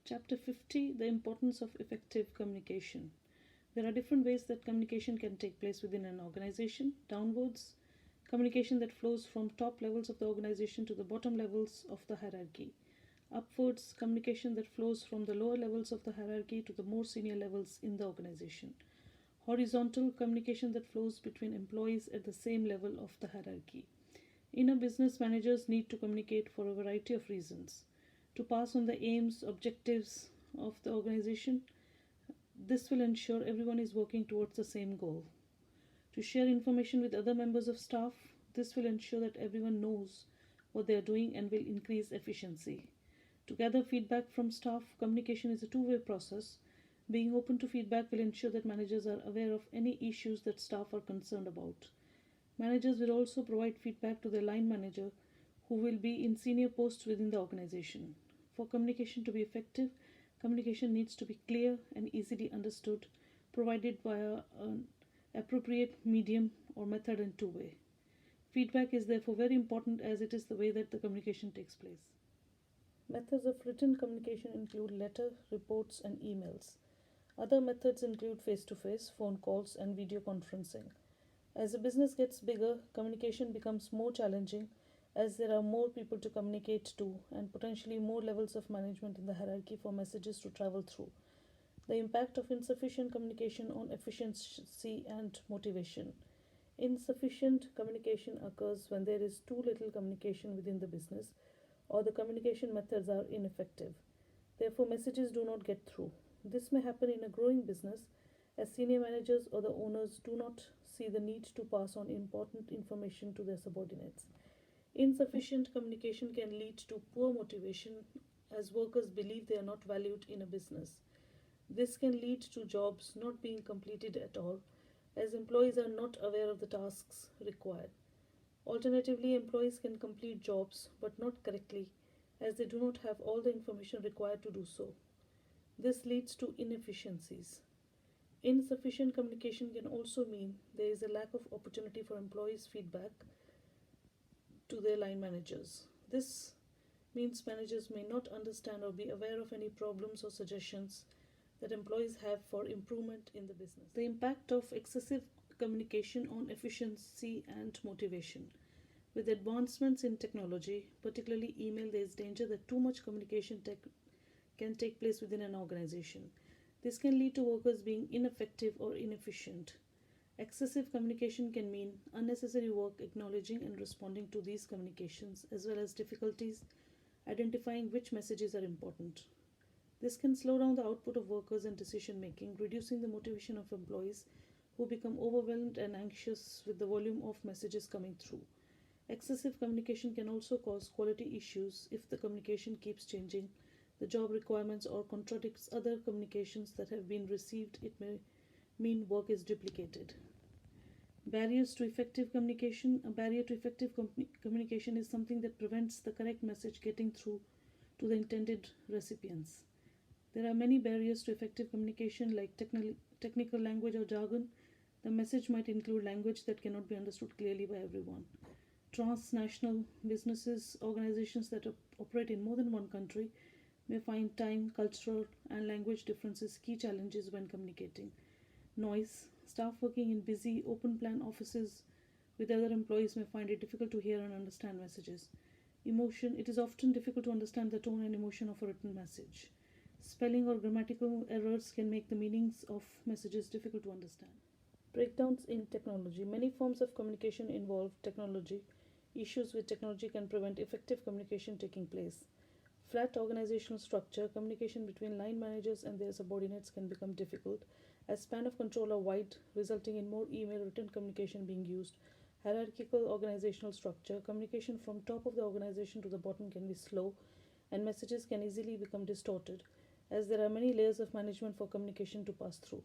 Chapter 50: The Importance of Effective Communication. There are different ways that communication can take place within an organization. Downwards, communication that flows from top levels of the organization to the bottom levels of the hierarchy. Upwards, communication that flows from the lower levels of the hierarchy to the more senior levels in the organization. Horizontal, communication that flows between employees at the same level of the hierarchy. In a business, managers need to communicate for a variety of reasons. To pass on the aims, objectives of the organization. This will ensure everyone is working towards the same goal. To share information with other members of staff. This will ensure that everyone knows what they are doing and will increase efficiency. To gather feedback from staff, communication is a two-way process. Being open to feedback will ensure that managers are aware of any issues that staff are concerned about. Managers will also provide feedback to their line manager, who will be in senior posts within the organization. For communication to be effective, communication needs to be clear and easily understood, provided via an appropriate medium or method and two-way. Feedback is therefore very important, as it is the way that the communication takes place. Methods of written communication include letter, reports, and emails. Other methods include face-to-face, phone calls, and video conferencing. As the business gets bigger, communication becomes more challenging, as there are more people to communicate to and potentially more levels of management in the hierarchy for messages to travel through. The impact of insufficient communication on efficiency and motivation. Insufficient communication occurs when there is too little communication within the business, or the communication methods are ineffective. Therefore, messages do not get through. This may happen in a growing business, as senior managers or the owners do not see the need to pass on important information to their subordinates. Insufficient communication can lead to poor motivation, as workers believe they are not valued in a business. This can lead to jobs not being completed at all, as employees are not aware of the tasks required. Alternatively, employees can complete jobs but not correctly, as they do not have all the information required to do so. This leads to inefficiencies. Insufficient communication can also mean there is a lack of opportunity for employees' feedback to their line managers. This means managers may not understand or be aware of any problems or suggestions that employees have for improvement in the business. The impact of excessive communication on efficiency and motivation. With advancements in technology, particularly email, there is danger that too much communication can take place within an organization. This can lead to workers being ineffective or inefficient. Excessive communication can mean unnecessary work acknowledging and responding to these communications, as well as difficulties identifying which messages are important. This can slow down the output of workers and decision making, reducing the motivation of employees who become overwhelmed and anxious with the volume of messages coming through. Excessive communication can also cause quality issues if the communication keeps changing the job requirements or contradicts other communications that have been received. It may mean work is duplicated. Barriers to effective communication. A barrier to effective communication is something that prevents the correct message getting through to the intended recipients. There are many barriers to effective communication, like technical language or jargon. The message might include language that cannot be understood clearly by everyone. Transnational businesses, organizations that operate in more than one country, may find time, cultural, and language differences key challenges when communicating. Noise. Staff working in busy, open-plan offices with other employees may find it difficult to hear and understand messages. Emotion. It is often difficult to understand the tone and emotion of a written message. Spelling or grammatical errors can make the meanings of messages difficult to understand. Breakdowns in technology. Many forms of communication involve technology. Issues with technology can prevent effective communication taking place. Flat organizational structure. Communication between line managers and their subordinates can become difficult, as span of control are wide, resulting in more email written communication being used. Hierarchical organizational structure. Communication from top of the organization to the bottom can be slow, and messages can easily become distorted, as there are many layers of management for communication to pass through.